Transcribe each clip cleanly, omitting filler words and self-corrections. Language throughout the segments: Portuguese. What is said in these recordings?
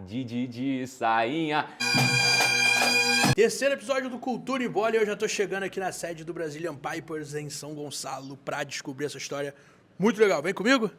de sainha. Terceiro episódio do Cultura e Bola e eu já tô chegando aqui na sede do Brazilian Pipers em São Gonçalo pra descobrir essa história muito legal. Vem comigo?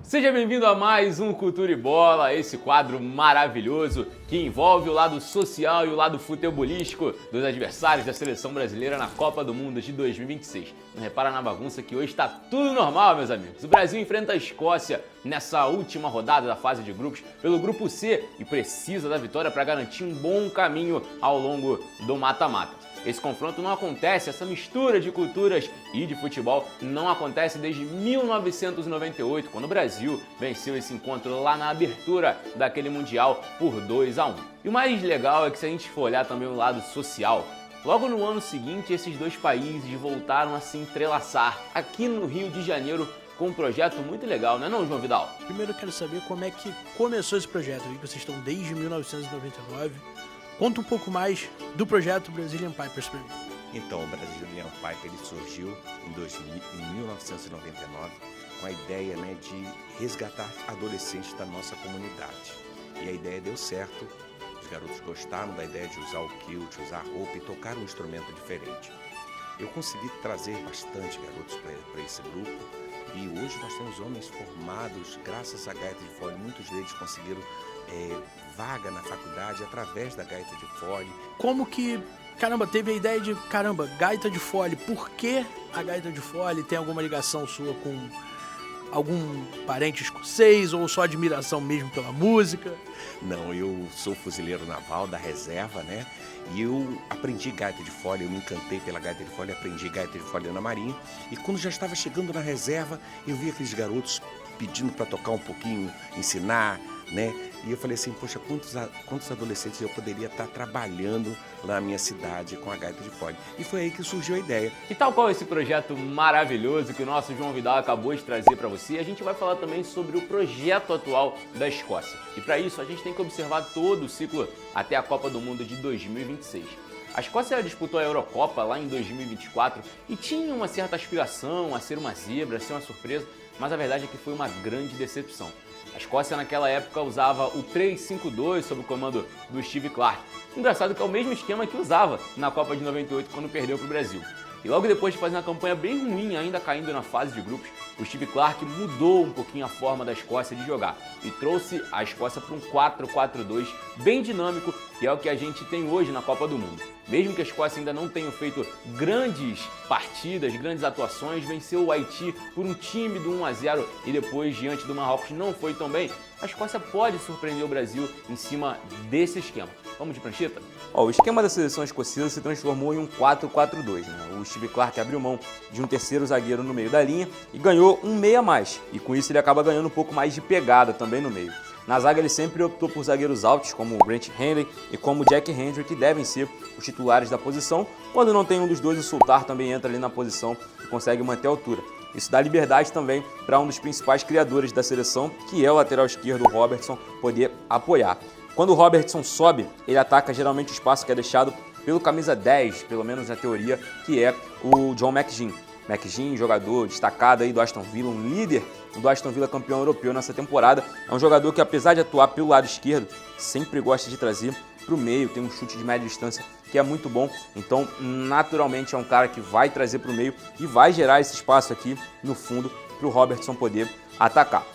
Seja bem-vindo a mais um Cultura e Bola, esse quadro maravilhoso que envolve o lado social e o lado futebolístico dos adversários da seleção brasileira na Copa do Mundo de 2026. Não repara na bagunça que hoje está tudo normal, meus amigos. O Brasil enfrenta a Escócia nessa última rodada da fase de grupos pelo Grupo C e precisa da vitória para garantir um bom caminho ao longo do mata-mata. Esse confronto não acontece, essa mistura de culturas e de futebol não acontece desde 1998, quando o Brasil venceu esse encontro lá na abertura daquele Mundial por 2-1. E o mais legal é que, se a gente for olhar também o lado social, logo no ano seguinte esses dois países voltaram a se entrelaçar aqui no Rio de Janeiro com um projeto muito legal, não é não, João Vidal? Primeiro eu quero saber como é que começou esse projeto. Eu vi que vocês estão desde 1999. Conta um pouco mais do projeto Brazilian Pipers para mim. Então, o Brazilian Piper ele surgiu em 1999 com a ideia de resgatar adolescentes da nossa comunidade. E a ideia deu certo, os garotos gostaram da ideia de usar o kilt, usar a roupa e tocar um instrumento diferente. Eu consegui trazer bastante garotos para esse grupo e hoje nós temos homens formados graças à gaita de fole. Muitos deles conseguiram vaga na faculdade através da gaita de fole. Como que, teve a ideia de, gaita de fole, por que a gaita de fole? Tem alguma ligação sua com algum parente escocês ou só admiração mesmo pela música? Não, eu sou fuzileiro naval da reserva, E eu aprendi gaita de fole, eu me encantei pela gaita de fole, aprendi gaita de fole na Marinha. E quando já estava chegando na reserva, eu vi aqueles garotos pedindo para tocar um pouquinho, ensinar, E eu falei assim, poxa, quantos adolescentes eu poderia estar trabalhando lá na minha cidade com a gaita de fole? E foi aí que surgiu a ideia. E tal qual esse projeto maravilhoso que o nosso João Vidal acabou de trazer para você, a gente vai falar também sobre o projeto atual da Escócia. E para isso a gente tem que observar todo o ciclo até a Copa do Mundo de 2026. A Escócia disputou a Eurocopa lá em 2024 e tinha uma certa aspiração a ser uma zebra, a ser uma surpresa, mas a verdade é que foi uma grande decepção. A Escócia naquela época usava o 3-5-2 sob o comando do Steve Clarke. Engraçado que é o mesmo esquema que usava na Copa de 98 quando perdeu para o Brasil. E logo depois de fazer uma campanha bem ruim, ainda caindo na fase de grupos, o Steve Clarke mudou um pouquinho a forma da Escócia de jogar e trouxe a Escócia para um 4-4-2 bem dinâmico, que é o que a gente tem hoje na Copa do Mundo. Mesmo que a Escócia ainda não tenha feito grandes partidas, grandes atuações, venceu o Haiti por um tímido 1-0 e depois, diante do Marrocos, não foi tão bem, a Escócia pode surpreender o Brasil em cima desse esquema. Vamos de prancheta? O esquema da seleção escocesa se transformou em um 4-4-2. O Steve Clarke abriu mão de um terceiro zagueiro no meio da linha e ganhou um meia a mais. E com isso ele acaba ganhando um pouco mais de pegada também no meio. Na zaga ele sempre optou por zagueiros altos, como o Brent Henley e como o Jack Hendry, que devem ser os titulares da posição. Quando não tem um dos dois, o Sultar também entra ali na posição e consegue manter a altura. Isso dá liberdade também para um dos principais criadores da seleção, que é o lateral esquerdo, o Robertson, poder apoiar. Quando o Robertson sobe, ele ataca geralmente o espaço que é deixado pelo camisa 10, pelo menos na teoria, que é o John McGinn. McGinn, jogador destacado aí do Aston Villa, um líder do Aston Villa campeão europeu nessa temporada. É um jogador que, apesar de atuar pelo lado esquerdo, sempre gosta de trazer para o meio, tem um chute de média distância que é muito bom. Então, naturalmente, é um cara que vai trazer para o meio e vai gerar esse espaço aqui no fundo para o Robertson poder atacar.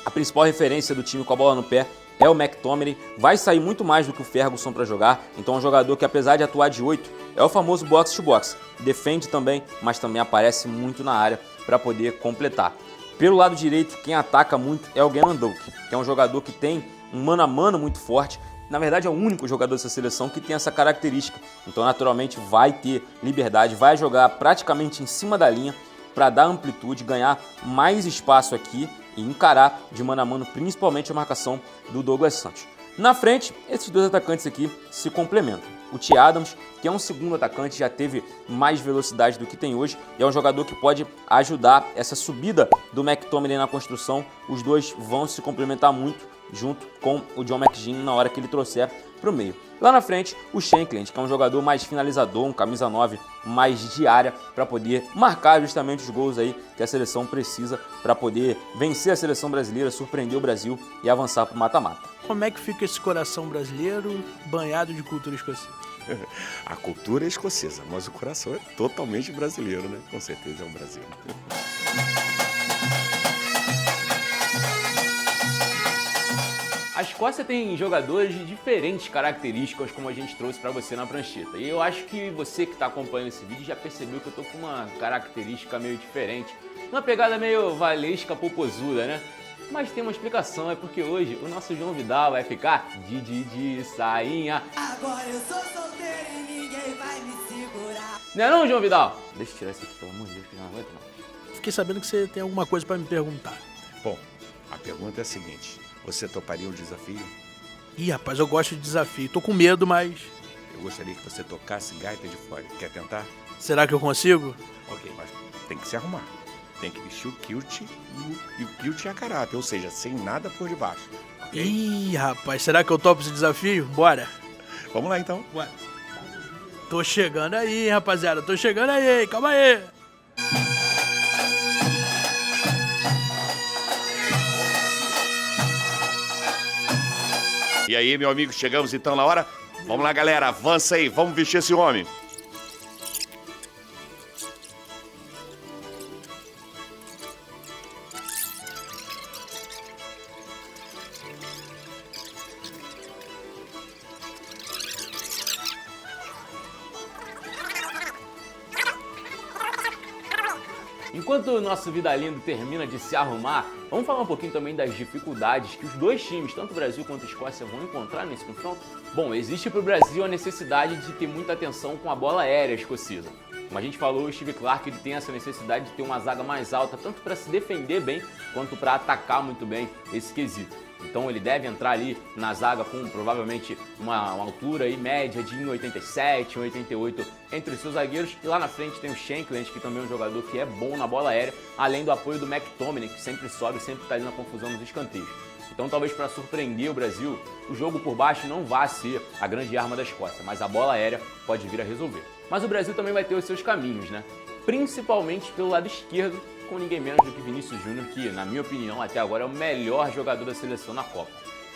A principal referência do time com a bola no pé é o McTominay, vai sair muito mais do que o Ferguson para jogar, então é um jogador que, apesar de atuar de 8, é o famoso box-to-box, defende também, mas também aparece muito na área para poder completar. Pelo lado direito, quem ataca muito é o Gannon Doak, que é um jogador que tem um mano a mano muito forte, na verdade é o único jogador dessa seleção que tem essa característica, então naturalmente vai ter liberdade, vai jogar praticamente em cima da linha para dar amplitude, ganhar mais espaço aqui e encarar de mano a mano, principalmente a marcação do Douglas Santos. Na frente, esses dois atacantes aqui se complementam. O T. Adams, que é um segundo atacante, já teve mais velocidade do que tem hoje e é um jogador que pode ajudar essa subida do McTominay na construção. Os dois vão se complementar muito junto com o John McGinn na hora que ele trouxer para o meio. Lá na frente, o Shankland, que é um jogador mais finalizador, um camisa 9 mais de área, para poder marcar justamente os gols aí que a seleção precisa para poder vencer a seleção brasileira, surpreender o Brasil e avançar para o mata-mata. Como é que fica esse coração brasileiro banhado de cultura escocesa? A cultura é escocesa, mas o coração é totalmente brasileiro, né? Com certeza é um Brasil. A Escócia tem jogadores de diferentes características, como a gente trouxe para você na prancheta. E eu acho que você que está acompanhando esse vídeo já percebeu que eu tô com uma característica meio diferente. Uma pegada meio valesca popozuda, né? Mas tem uma explicação, é porque hoje o nosso João Vidal vai ficar de sainha. Agora eu sou solteiro e ninguém vai me segurar. Não é não, João Vidal? Deixa eu tirar isso aqui, pelo amor de Deus, que eu não aguento não. Fiquei sabendo que você tem alguma coisa para me perguntar. Bom, a pergunta é a seguinte: você toparia o desafio? Ih, rapaz, eu gosto de desafio. Tô com medo, mas Eu gostaria que você tocasse gaita de fole. Quer tentar? será que eu consigo? Ok, mas tem que se arrumar. Tem que vestir o kilt e o kilt é a caráter, ou seja, sem nada por debaixo. Ok? Ih, rapaz, será que eu topo esse desafio? Bora. Vamos lá então. Bora. Tô chegando aí, hein, rapaziada. Tô chegando aí, hein. Calma aí. E aí, meu amigo, chegamos então na hora? Vamos lá, galera, avança aí, vamos vestir esse homem. Enquanto o nosso Vida Lindo termina de se arrumar, vamos falar um pouquinho também das dificuldades que os dois times, tanto o Brasil quanto a Escócia, vão encontrar nesse confronto. Bom, existe para o Brasil a necessidade de ter muita atenção com a bola aérea escocesa. Como a gente falou, o Steve Clarke ele tem essa necessidade de ter uma zaga mais alta, tanto para se defender bem, quanto para atacar muito bem esse quesito. Então ele deve entrar ali na zaga com provavelmente uma altura aí média de 1,87, 1,88 entre os seus zagueiros. E lá na frente tem o Shankland, que também é um jogador que é bom na bola aérea, além do apoio do McTominay, que sempre sobe, sempre está ali na confusão nos escanteios. Então talvez para surpreender o Brasil, o jogo por baixo não vá ser a grande arma da Escócia, mas a bola aérea pode vir a resolver. Mas o Brasil também vai ter os seus caminhos, né? Principalmente pelo lado esquerdo, com ninguém menos do que Vinícius Júnior, que, na minha opinião, até agora é o melhor jogador da seleção na Copa.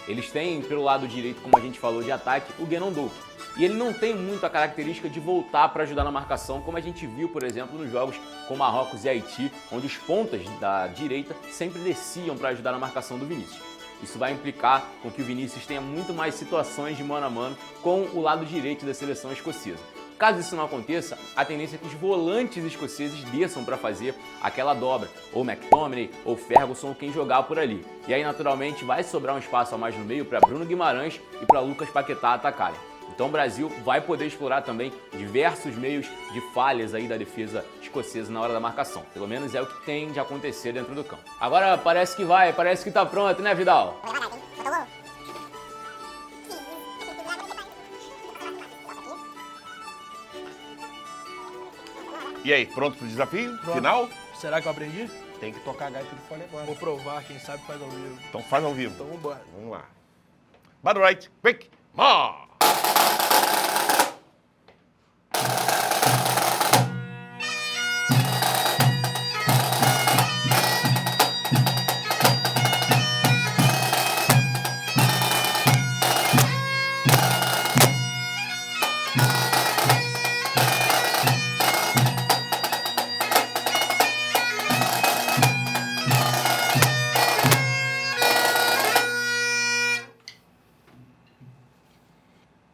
Eles têm, pelo lado direito, como a gente falou, de ataque, o Guendouzi. E ele não tem muito a característica de voltar para ajudar na marcação, como a gente viu, por exemplo, nos jogos com Marrocos e Haiti, onde os pontas da direita sempre desciam para ajudar na marcação do Vinícius. Isso vai implicar com que o Vinícius tenha muito mais situações de mano a mano com o lado direito da seleção escocesa. Caso isso não aconteça, a tendência é que os volantes escoceses desçam para fazer aquela dobra, ou McTominay, ou Ferguson, ou quem jogar por ali. E aí, naturalmente, vai sobrar um espaço a mais no meio para Bruno Guimarães e para Lucas Paquetá atacarem. Então o Brasil vai poder explorar também diversos meios de falhas aí da defesa escocesa na hora da marcação. Pelo menos é o que tem de acontecer dentro do campo. Agora parece que vai, parece que tá pronto, né, Vidal? E aí, pronto pro desafio? Pronto. Final? Será que eu aprendi? Tem que tocar a gaita de fole agora. Vou provar, quem sabe faz ao vivo. Então faz ao vivo. Então vambora. Vamos lá. Battle right, quick, more!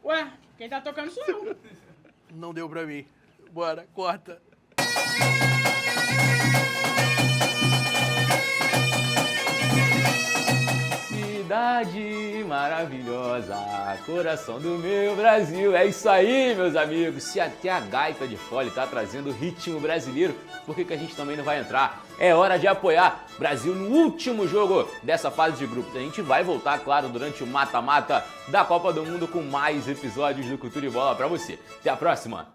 Ué, quem tá tocando sou eu. Não deu pra mim. Bora, corta. Cidade maravilhosa, coração do meu Brasil. É isso aí, meus amigos. Se até a gaita de fole tá trazendo ritmo brasileiro, por que a gente também não vai entrar? É hora de apoiar o Brasil no último jogo dessa fase de grupos. A gente vai voltar, claro, durante o mata-mata da Copa do Mundo com mais episódios do Cultura e Bola pra você. Até a próxima!